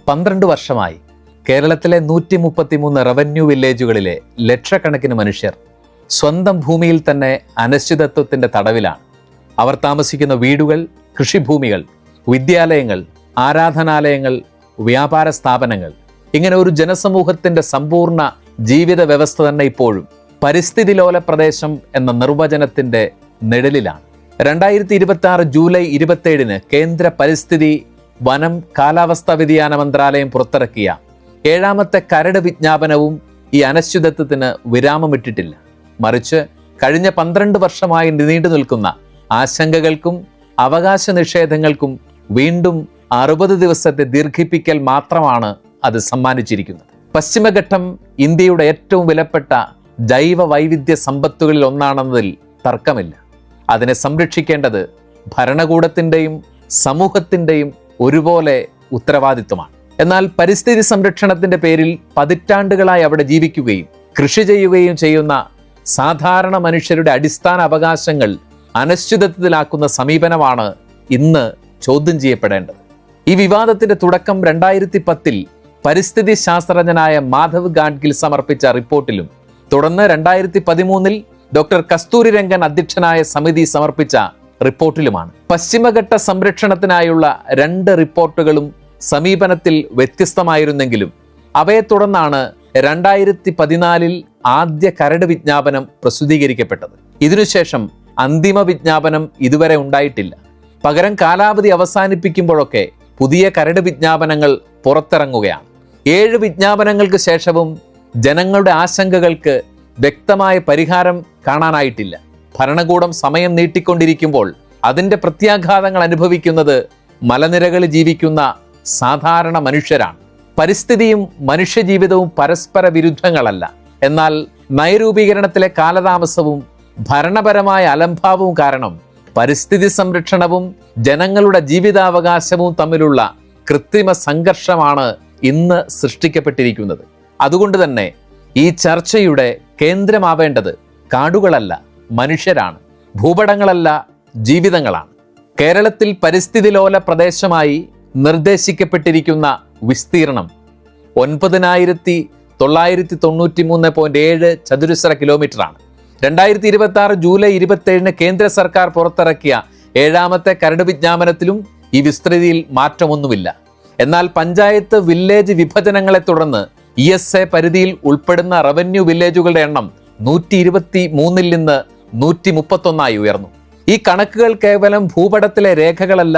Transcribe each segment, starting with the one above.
12 വർഷമായി കേരളത്തിലെ 133 റവന്യൂ വില്ലേജുകളിലെ ലക്ഷക്കണക്കിന് മനുഷ്യർ സ്വന്തം ഭൂമിയിൽ തന്നെ അനിശ്ചിതത്വത്തിൻ്റെ തടവിലാണ്. അവർ താമസിക്കുന്ന വീടുകൾ, കൃഷിഭൂമികൾ, വിദ്യാലയങ്ങൾ, ആരാധനാലയങ്ങൾ, വ്യാപാര സ്ഥാപനങ്ങൾ, ഇങ്ങനെ ഒരു ജനസമൂഹത്തിൻ്റെ സമ്പൂർണ്ണ ജീവിത വ്യവസ്ഥ തന്നെ ഇപ്പോഴും പരിസ്ഥിതി ലോല പ്രദേശം എന്ന നിർവചനത്തിൻ്റെ നിഴലിലാണ്. 2026 ജൂലൈ 27 കേന്ദ്ര പരിസ്ഥിതി, വനം, കാലാവസ്ഥാ വ്യതിയാന മന്ത്രാലയം പുറത്തിറക്കിയ 7ാമത്തെ കരട് വിജ്ഞാപനവും ഈ അനിശ്ചിതത്വത്തിന് വിരാമമിട്ടിട്ടില്ല. മറിച്ച് കഴിഞ്ഞ 12 വർഷമായി നീണ്ടു നിൽക്കുന്ന ആശങ്കകൾക്കും അവകാശ നിഷേധങ്ങൾക്കും വീണ്ടും 60 ദിവസത്തെ ദീർഘിപ്പിക്കൽ മാത്രമാണ് അത് സമ്മാനിച്ചിരിക്കുന്നത്. പശ്ചിമഘട്ടം ഇന്ത്യയുടെ ഏറ്റവും വിലപ്പെട്ട ജൈവ വൈവിധ്യ സമ്പത്തുകളിൽ ഒന്നാണെന്നതിൽ തർക്കമില്ല. അതിനെ സംരക്ഷിക്കേണ്ടത് ഭരണകൂടത്തിൻ്റെയും സമൂഹത്തിൻ്റെയും ഒരുപോലെ ഉത്തരവാദിത്വമാണ്. എന്നാൽ പരിസ്ഥിതി സംരക്ഷണത്തിൻ്റെ പേരിൽ പതിറ്റാണ്ടുകളായി അവിടെ ജീവിക്കുകയും കൃഷി ചെയ്യുകയും ചെയ്യുന്ന സാധാരണ മനുഷ്യരുടെ അടിസ്ഥാന അവകാശങ്ങൾ അനിശ്ചിതത്വത്തിലാക്കുന്ന സമീപനമാണ് ഇന്ന് ചോദ്യം ചെയ്യപ്പെടേണ്ടത്. ഈ വിവാദത്തിന്റെ തുടക്കം 2010 പരിസ്ഥിതി ശാസ്ത്രജ്ഞനായ മാധവ് ഗാഡ്ഗിൽ സമർപ്പിച്ച റിപ്പോർട്ടിലും തുടർന്ന് 2013 ഡോക്ടർ കസ്തൂരി രംഗൻ അധ്യക്ഷനായ സമിതി സമർപ്പിച്ച റിപ്പോർട്ടിലുമാണ്. പശ്ചിമഘട്ട സംരക്ഷണത്തിനായുള്ള 2 റിപ്പോർട്ടുകളും സമീപനത്തിൽ വ്യത്യസ്തമായിരുന്നെങ്കിലും അവയെ തുടർന്നാണ് 2014 ആദ്യ കരട് വിജ്ഞാപനം പ്രസിദ്ധീകരിക്കപ്പെട്ടത്. ഇതിനുശേഷം അന്തിമ വിജ്ഞാപനം ഇതുവരെ ഉണ്ടായിട്ടില്ല. പകരം കാലാവധി അവസാനിപ്പിക്കുമ്പോഴൊക്കെ പുതിയ കരട് വിജ്ഞാപനങ്ങൾ പുറത്തിറങ്ങുകയാണ്. 7 വിജ്ഞാപനങ്ങൾക്ക് ശേഷവും ജനങ്ങളുടെ ആശങ്കകൾക്ക് വ്യക്തമായ പരിഹാരം കാണാനായിട്ടില്ല. ഭരണകൂടം സമയം നീട്ടിക്കൊണ്ടിരിക്കുമ്പോൾ അതിൻ്റെ പ്രത്യാഘാതങ്ങൾ അനുഭവിക്കുന്നത് മലനിരകളിൽ ജീവിക്കുന്ന സാധാരണ മനുഷ്യരാണ്. പരിസ്ഥിതിയും മനുഷ്യജീവിതവും പരസ്പര വിരുദ്ധങ്ങളല്ല. എന്നാൽ നയരൂപീകരണത്തിലെ കാലതാമസവും ഭരണപരമായ അലംഭാവവും കാരണം പരിസ്ഥിതി സംരക്ഷണവും ജനങ്ങളുടെ ജീവിതാവകാശവും തമ്മിലുള്ള കൃത്രിമ സംഘർഷമാണ് ഇന്ന് സൃഷ്ടിക്കപ്പെട്ടിരിക്കുന്നത്. അതുകൊണ്ട് തന്നെ ഈ ചർച്ചയുടെ കേന്ദ്രമാവേണ്ടത് കാടുകളല്ല, മനുഷ്യരാണ്. ഭൂപടങ്ങളല്ല, ജീവിതങ്ങളാണ്. കേരളത്തിൽ പരിസ്ഥിതി ലോല പ്രദേശമായി നിർദ്ദേശിക്കപ്പെട്ടിരിക്കുന്ന വിസ്തീർണം 9993.7 ചതുരശ്ര കിലോമീറ്ററാണ്. 2026 ജൂലൈ 27 കേന്ദ്ര സർക്കാർ പുറത്തിറക്കിയ 7ാമത്തെ കരട് വിജ്ഞാപനത്തിലും ഈ വിസ്തൃതിയിൽ മാറ്റമൊന്നുമില്ല. എന്നാൽ പഞ്ചായത്ത് വില്ലേജ് വിഭജനങ്ങളെ തുടർന്ന് ESA പരിധിയിൽ ഉൾപ്പെടുന്ന റവന്യൂ വില്ലേജുകളുടെ എണ്ണം 123 നിന്ന് 131 ഉയർന്നു. ഈ കണക്കുകൾ കേവലം ഭൂപടത്തിലെ രേഖകളല്ല.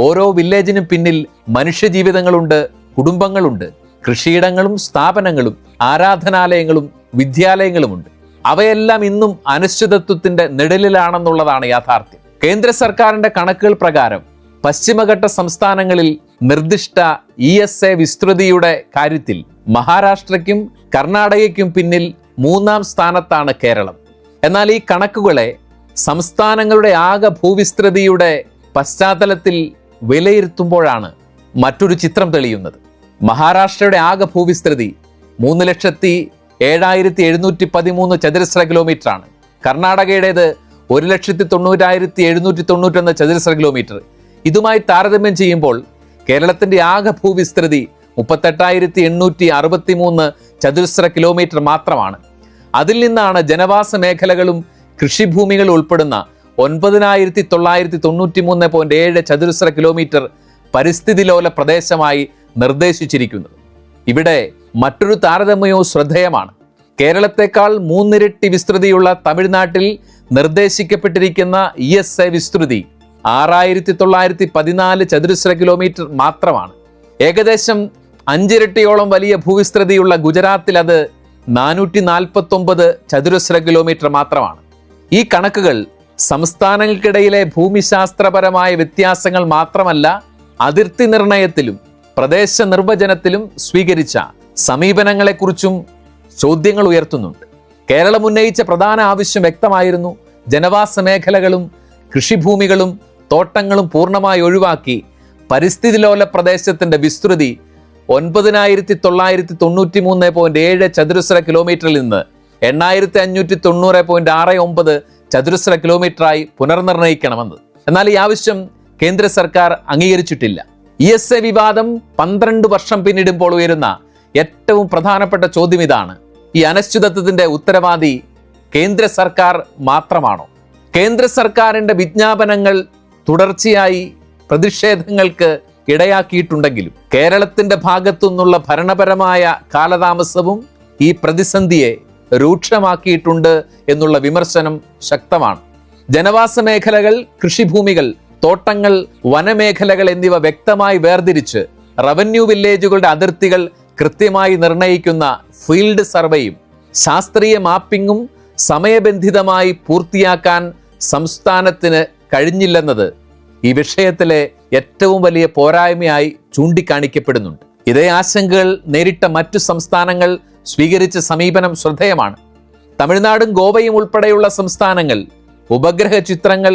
ഓരോ വില്ലേജിനും പിന്നിൽ മനുഷ്യജീവിതങ്ങളുണ്ട്, കുടുംബങ്ങളുണ്ട്, കൃഷിയിടങ്ങളും സ്ഥാപനങ്ങളും ആരാധനാലയങ്ങളും വിദ്യാലയങ്ങളുമുണ്ട്. അവയെല്ലാം ഇന്നും അനിശ്ചിതത്വത്തിന്റെ നിഴലിലാണെന്നുള്ളതാണ് യാഥാർത്ഥ്യം. കേന്ദ്ര സർക്കാരിന്റെ കണക്കുകൾ പ്രകാരം പശ്ചിമഘട്ട സംസ്ഥാനങ്ങളിൽ നിർദ്ദിഷ്ട ESA വിസ്തൃതിയുടെ കാര്യത്തിൽ മഹാരാഷ്ട്രയ്ക്കും കർണാടകയ്ക്കും പിന്നിൽ 3ാം സ്ഥാനത്താണ് കേരളം. എന്നാൽ ഈ കണക്കുകളെ സംസ്ഥാനങ്ങളുടെ ആകെ ഭൂവിസ്തൃതിയുടെ പശ്ചാത്തലത്തിൽ വിലയിരുത്തുമ്പോഴാണ് മറ്റൊരു ചിത്രം തെളിയുന്നത്. മഹാരാഷ്ട്രയുടെ ആകെ ഭൂവിസ്തൃതി 3,07,713 ചതുരശ്ര കിലോമീറ്ററാണ്. കർണാടകയുടേത് 1,90,791 ചതുരശ്ര കിലോമീറ്റർ. ഇതുമായി താരതമ്യം ചെയ്യുമ്പോൾ കേരളത്തിന്റെ ആകെ ഭൂവിസ്തൃതി 38,863 ചതുരശ്ര കിലോമീറ്റർ മാത്രമാണ്. അതിൽ നിന്നാണ് ജനവാസ മേഖലകളും കൃഷിഭൂമികളും ഉൾപ്പെടുന്ന 9,993.7 ചതുരശ്ര കിലോമീറ്റർ പരിസ്ഥിതി ലോല പ്രദേശമായി നിർദ്ദേശിച്ചിരിക്കുന്നത്. ഇവിടെ മറ്റൊരു താരതമ്യവും ശ്രദ്ധേയമാണ്. കേരളത്തെക്കാൾ 3 ഇരട്ടി വിസ്തൃതിയുള്ള തമിഴ്നാട്ടിൽ നിർദ്ദേശിക്കപ്പെട്ടിരിക്കുന്ന ESA വിസ്തൃതി 6,914 ചതുരശ്ര കിലോമീറ്റർ മാത്രമാണ്. ഏകദേശം 5 ഇരട്ടിയോളം വലിയ ഭൂവിസ്തൃതിയുള്ള ഗുജറാത്തിൽ അത് 449 ചതുരശ്ര കിലോമീറ്റർ മാത്രമാണ്. ഈ കണക്കുകൾ സംസ്ഥാനങ്ങൾക്കിടയിലെ ഭൂമിശാസ്ത്രപരമായ വ്യത്യാസങ്ങൾ മാത്രമല്ല, അതിർത്തി നിർണയത്തിലും പ്രദേശ നിർവചനത്തിലും സ്വീകരിച്ച സമീപനങ്ങളെക്കുറിച്ചും ചോദ്യങ്ങൾ ഉയർത്തുന്നുണ്ട്. കേരളം ഉന്നയിച്ച പ്രധാന ആവശ്യം വ്യക്തമായിരുന്നു. ജനവാസ മേഖലകളും കൃഷിഭൂമികളും തോട്ടങ്ങളും പൂർണ്ണമായി ഒഴിവാക്കി പരിസ്ഥിതി ലോല പ്രദേശത്തിന്റെ വിസ്തൃതി 9,993.7 ചതുരശ്ര കിലോമീറ്ററിൽ നിന്ന് 8,590.69 ചതുരശ്ര കിലോമീറ്ററായി പുനർനിർണയിക്കണമെന്ന്. എന്നാൽ ഈ ആവശ്യം കേന്ദ്ര സർക്കാർ അംഗീകരിച്ചിട്ടില്ല. ESA വിവാദം 12 വർഷം പിന്നിടുമ്പോൾ ഉയരുന്ന ഏറ്റവും പ്രധാനപ്പെട്ട ചോദ്യം ഇതാണ്: ഈ അനിശ്ചിതത്വത്തിന്റെ ഉത്തരവാദി കേന്ദ്ര സർക്കാർ മാത്രമാണോ? കേന്ദ്ര സർക്കാരിന്റെ വിജ്ഞാപനങ്ങൾ തുടർച്ചയായി പ്രതിഷേധങ്ങൾക്ക് ഇടയാക്കിയിട്ടുണ്ടെങ്കിലും കേരളത്തിന്റെ ഭാഗത്തു നിന്നുള്ള ഭരണപരമായ കാലതാമസവും ഈ പ്രതിസന്ധിയെ രൂക്ഷമാക്കിയിട്ടുണ്ട് എന്നുള്ള വിമർശനം ശക്തമാണ്. ജനവാസ മേഖലകൾ, കൃഷിഭൂമികൾ, തോട്ടങ്ങൾ, വനമേഖലകൾ എന്നിവ വ്യക്തമായി വേർതിരിച്ച് റവന്യൂ വില്ലേജുകളുടെ അതിർത്തികൾ കൃത്യമായി നിർണയിക്കുന്ന ഫീൽഡ് സർവേയും ശാസ്ത്രീയ മാപ്പിങ്ങും സമയബന്ധിതമായി പൂർത്തിയാക്കാൻ സംസ്ഥാനത്തിന് കഴിഞ്ഞില്ലെന്നത് ഈ വിഷയത്തിലെ ഏറ്റവും വലിയ പോരായ്മയായി ചൂണ്ടിക്കാണിക്കപ്പെടുന്നുണ്ട്. ഇതേ ആശങ്കകൾ നേരിട്ട മറ്റു സംസ്ഥാനങ്ങൾ സ്വീകരിച്ച സമീപനം ശ്രദ്ധേയമാണ്. തമിഴ്നാടും ഗോവയും ഉൾപ്പെടെയുള്ള സംസ്ഥാനങ്ങൾ ഉപഗ്രഹ ചിത്രങ്ങൾ,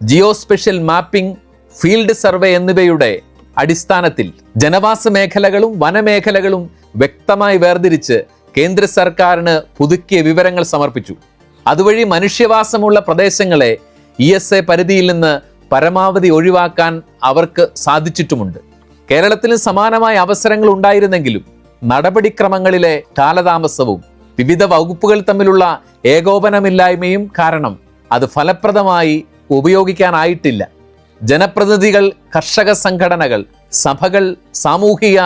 ജിയോസ്പെഷ്യൽ മാപ്പിംഗ്, ഫീൽഡ് സർവേ എന്നിവയുടെ അടിസ്ഥാനത്തിൽ ജനവാസ മേഖലകളും വനമേഖലകളും വ്യക്തമായി വേർതിരിച്ച് കേന്ദ്ര സർക്കാരിന് പുതുക്കിയ വിവരങ്ങൾ സമർപ്പിച്ചു. അതുവഴി മനുഷ്യവാസമുള്ള പ്രദേശങ്ങളെ ESA പരിധിയിൽ നിന്ന് പരമാവധി ഒഴിവാക്കാൻ അവർക്ക് സാധിച്ചിട്ടുമുണ്ട്. കേരളത്തിലും സമാനമായ അവസരങ്ങൾ ഉണ്ടായിരുന്നെങ്കിലും നടപടിക്രമങ്ങളിലെ കാലതാമസവും വിവിധ വകുപ്പുകൾ തമ്മിലുള്ള ഏകോപനമില്ലായ്മയും കാരണം അത് ഫലപ്രദമായി ഉപയോഗിക്കാനായിട്ടില്ല. ജനപ്രതിനിധികൾ, കർഷക സംഘടനകൾ, സഭകൾ, സാമൂഹിക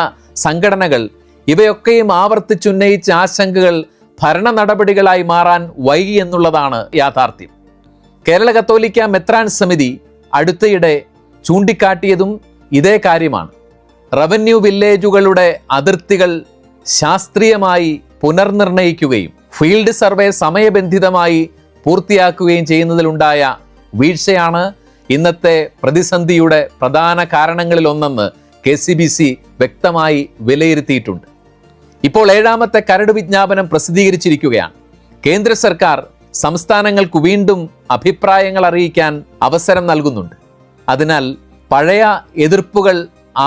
സംഘടനകൾ ഇവയൊക്കെയും ആവർത്തിച്ചുന്നയിച്ച ആശങ്കകൾ ഭരണ നടപടികളായി മാറാൻ വൈകി എന്നുള്ളതാണ് യാഥാർത്ഥ്യം. കേരള കത്തോലിക്ക മെത്രാൻ സമിതി അടുത്തയിടെ ചൂണ്ടിക്കാട്ടിയതും ഇതേ കാര്യമാണ്. റവന്യൂ വില്ലേജുകളുടെ അതിർത്തികൾ ശാസ്ത്രീയമായി പുനർനിർണയിക്കുകയും ഫീൽഡ് സർവേ സമയബന്ധിതമായി പൂർത്തിയാക്കുകയും ചെയ്യുന്നതിലുണ്ടായ വീഴ്ചയാണ് ഇന്നത്തെ പ്രതിസന്ധിയുടെ പ്രധാന കാരണങ്ങളിലൊന്നെന്ന് KCBC വ്യക്തമായി വിലയിരുത്തിയിട്ടുണ്ട്. ഇപ്പോൾ 7ാമത്തെ കരട് വിജ്ഞാപനം പ്രസിദ്ധീകരിച്ചിരിക്കുകയാണ്. കേന്ദ്ര സർക്കാർ സംസ്ഥാനങ്ങൾക്ക് വീണ്ടും അഭിപ്രായങ്ങൾ അറിയിക്കാൻ അവസരം നൽകുന്നുണ്ട്. അതിനാൽ പഴയ എതിർപ്പുകൾ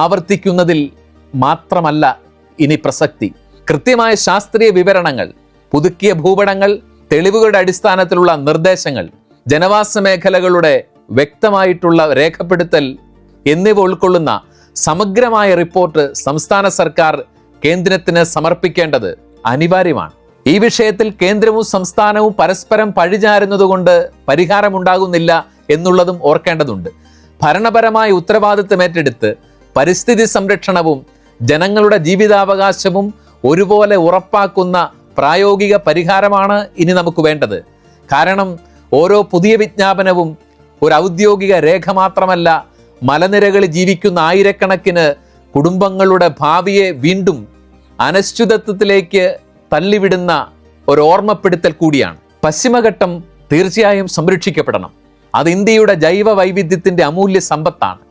ആവർത്തിക്കുന്നതിൽ മാത്രമല്ല ഇനി പ്രസക്തി. കൃത്യമായ ശാസ്ത്രീയ വിവരണങ്ങൾ, പുതുക്കിയ ഭൂപടങ്ങൾ, തെളിവുകളുടെ അടിസ്ഥാനത്തിലുള്ള നിർദ്ദേശങ്ങൾ, ജനവാസ മേഖലകളുടെ വ്യക്തമായിട്ടുള്ള രേഖപ്പെടുത്തൽ എന്നിവ ഉൾക്കൊള്ളുന്ന സമഗ്രമായ റിപ്പോർട്ട് സംസ്ഥാന സർക്കാർ കേന്ദ്രത്തിന് സമർപ്പിക്കേണ്ടത് അനിവാര്യമാണ്. ഈ വിഷയത്തിൽ കേന്ദ്രവും സംസ്ഥാനവും പരസ്പരം പഴിചാരുന്നതുകൊണ്ട് പരിഹാരമുണ്ടാകുന്നില്ല എന്നുള്ളതും ഓർക്കേണ്ടതുണ്ട്. ഭരണപരമായ ഉത്തരവാദിത്തം ഏറ്റെടുത്ത് പരിസ്ഥിതി സംരക്ഷണവും ജനങ്ങളുടെ ജീവിതാവകാശവും ഒരുപോലെ ഉറപ്പാക്കുന്ന പ്രായോഗിക പരിഹാരമാണ് ഇനി നമുക്ക് വേണ്ടത്. കാരണം ഓരോ പുതിയ വിജ്ഞാപനവും ഒരു ഔദ്യോഗിക രേഖ മാത്രമല്ല, മലനിരകളിൽ ജീവിക്കുന്ന ആയിരക്കണക്കിന് കുടുംബങ്ങളുടെ ഭാവിയെ വീണ്ടും അനിശ്ചിതത്വത്തിലേക്ക് തള്ളിവിടുന്ന ഒരു ഓർമ്മപ്പെടുത്തൽ കൂടിയാണ്. പശ്ചിമഘട്ടം തീർച്ചയായും സംരക്ഷിക്കപ്പെടണം. അത് ഇന്ത്യയുടെ ജൈവ വൈവിധ്യത്തിന്റെ അമൂല്യ സമ്പത്താണ്.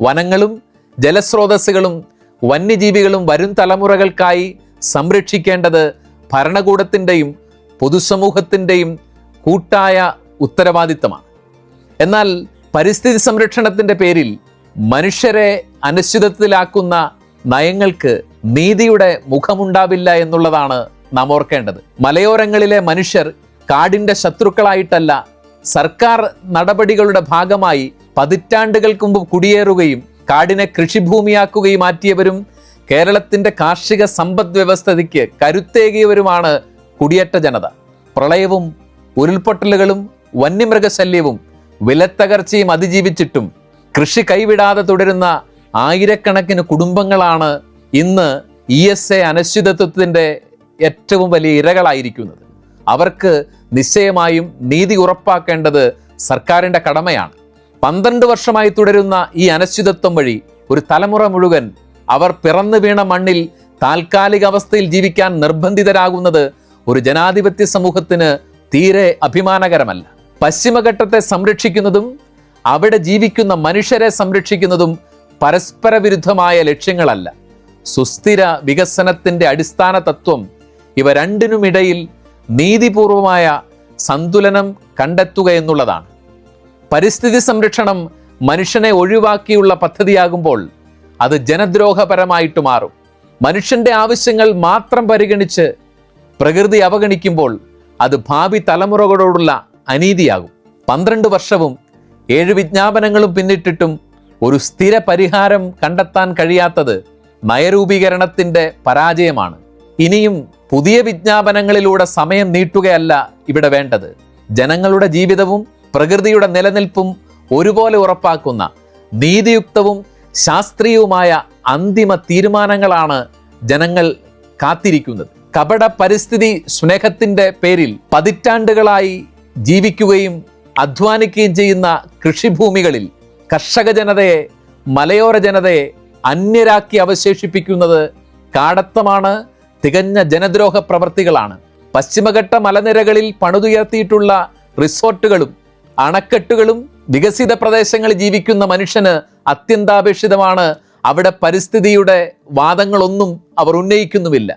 വനങ്ങളും ജലസ്രോതസ്സുകളും വന്യജീവികളും വരും തലമുറകൾക്കായി സംരക്ഷിക്കേണ്ടത് ഭരണകൂടത്തിൻ്റെയും പൊതുസമൂഹത്തിൻ്റെയും കൂട്ടായ ഉത്തരവാദിത്തമാണ്. എന്നാൽ പരിസ്ഥിതി സംരക്ഷണത്തിന്റെ പേരിൽ മനുഷ്യരെ അനിശ്ചിതത്വത്തിലാക്കുന്ന നയങ്ങൾക്ക് നീതിയുടെ മുഖമുണ്ടാവില്ല എന്നുള്ളതാണ് നാം ഓർക്കേണ്ടത്. മലയോരങ്ങളിലെ മനുഷ്യർ കാടിന്റെ ശത്രുക്കളായിട്ടല്ല, സർക്കാർ നടപടികളുടെ ഭാഗമായി പതിറ്റാണ്ടുകൾക്ക് മുമ്പ് കുടിയേറുകയും കാടിനെ കൃഷിഭൂമിയാക്കുകയും മാറ്റിയവരും കേരളത്തിന്റെ കാർഷിക സമ്പദ് വ്യവസ്ഥയ്ക്ക് കരുത്തേകിയവരുമാണ് കുടിയേറ്റ ജനത. പ്രളയവും ഉരുൾപൊട്ടലുകളും വന്യമൃഗശല്യവും വിലത്തകർച്ചയും അതിജീവിച്ചിട്ടും കൃഷി കൈവിടാതെ തുടരുന്ന ആയിരക്കണക്കിന് കുടുംബങ്ങളാണ് ഇന്ന് ESA അനിശ്ചിതത്വത്തിന്റെ ഏറ്റവും വലിയ ഇരകളായിരിക്കുന്നത്. അവർക്ക് നിശ്ചയമായും നീതി ഉറപ്പാക്കേണ്ടത് സർക്കാരിന്റെ കടമയാണ്. 12 വർഷമായി തുടരുന്ന ഈ അനിശ്ചിതത്വം വഴി ഒരു തലമുറ മുഴുവൻ അവർ പിറന്നു വീണ മണ്ണിൽ താൽക്കാലിക അവസ്ഥയിൽ ജീവിക്കാൻ നിർബന്ധിതരാകുന്നത് ഒരു ജനാധിപത്യ സമൂഹത്തിന് തീരെ അഭിമാനകരമല്ല. പശ്ചിമഘട്ടത്തെ സംരക്ഷിക്കുന്നതും അവിടെ ജീവിക്കുന്ന മനുഷ്യരെ സംരക്ഷിക്കുന്നതും പരസ്പര വിരുദ്ധമായ ലക്ഷ്യങ്ങളല്ല. സുസ്ഥിര വികസനത്തിന്റെ അടിസ്ഥാന തത്വം ഇവ രണ്ടിനുമിടയിൽ നീതിപൂർവമായ സന്തുലനം കണ്ടെത്തുക എന്നുള്ളതാണ്. പരിസ്ഥിതി സംരക്ഷണം മനുഷ്യനെ ഒഴിവാക്കിയുള്ള പദ്ധതിയാകുമ്പോൾ അത് ജനദ്രോഹപരമായിട്ട് മാറും. മനുഷ്യന്റെ ആവശ്യങ്ങൾ മാത്രം പരിഗണിച്ച് പ്രകൃതി അവഗണിക്കുമ്പോൾ അത് ഭാവി തലമുറകളോടുള്ള അനീതിയാകും. 12 വർഷവും 7 വിജ്ഞാപനങ്ങളും പിന്നിട്ടിട്ടും ഒരു സ്ഥിര പരിഹാരം കണ്ടെത്താൻ കഴിയാത്തത് നയരൂപീകരണത്തിൻ്റെ പരാജയമാണ്. ഇനിയും പുതിയ വിജ്ഞാപനങ്ങളിലൂടെ സമയം നീട്ടുകയല്ല ഇവിടെ വേണ്ടത്. ജനങ്ങളുടെ ജീവിതവും പ്രകൃതിയുടെ നിലനിൽപ്പും ഒരുപോലെ ഉറപ്പാക്കുന്ന നീതിയുക്തവും ശാസ്ത്രീയവുമായ അന്തിമ തീരുമാനങ്ങളാണ് ജനങ്ങൾ കാത്തിരിക്കുന്നത്. കപട പരിസ്ഥിതി സ്നേഹത്തിൻ്റെ പേരിൽ പതിറ്റാണ്ടുകളായി ജീവിക്കുകയും അധ്വാനിക്കുകയും ചെയ്യുന്ന കൃഷിഭൂമികളിൽ കർഷക ജനതയെ, മലയോര ജനതയെ അന്യരാക്കി അവശേഷിപ്പിക്കുന്നത് കാടത്തമാണ്, തികഞ്ഞ ജനദ്രോഹ പ്രവർത്തികളാണ്. പശ്ചിമഘട്ട മലനിരകളിൽ പണിതുയർത്തിയിട്ടുള്ള റിസോർട്ടുകളും അണക്കെട്ടുകളും വികസിത പ്രദേശങ്ങളിൽ ജീവിക്കുന്ന മനുഷ്യന് അത്യന്താപേക്ഷിതമാണ്. അവിടെ പരിസ്ഥിതിയുടെ വാദങ്ങളൊന്നും അവർ ഉന്നയിക്കുന്നുമില്ല.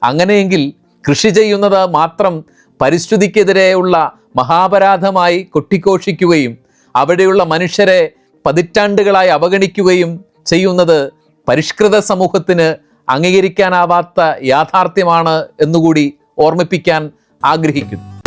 അങ്ങനെയെങ്കിൽ കൃഷി ചെയ്യുന്നത് മാത്രം പരിസ്ഥിതിക്കെതിരെയുള്ള മഹാപരാധമായി കൊട്ടിഘോഷിക്കുകയും അവിടെയുള്ള മനുഷ്യരെ പതിറ്റാണ്ടുകളായി അവഗണിക്കുകയും ചെയ്യുന്നത് പരിഷ്കൃത സമൂഹത്തിന് അംഗീകരിക്കാനാവാത്ത യാഥാർത്ഥ്യമാണ് എന്നുകൂടി ഓർമ്മിപ്പിക്കാൻ ആഗ്രഹിക്കുന്നു.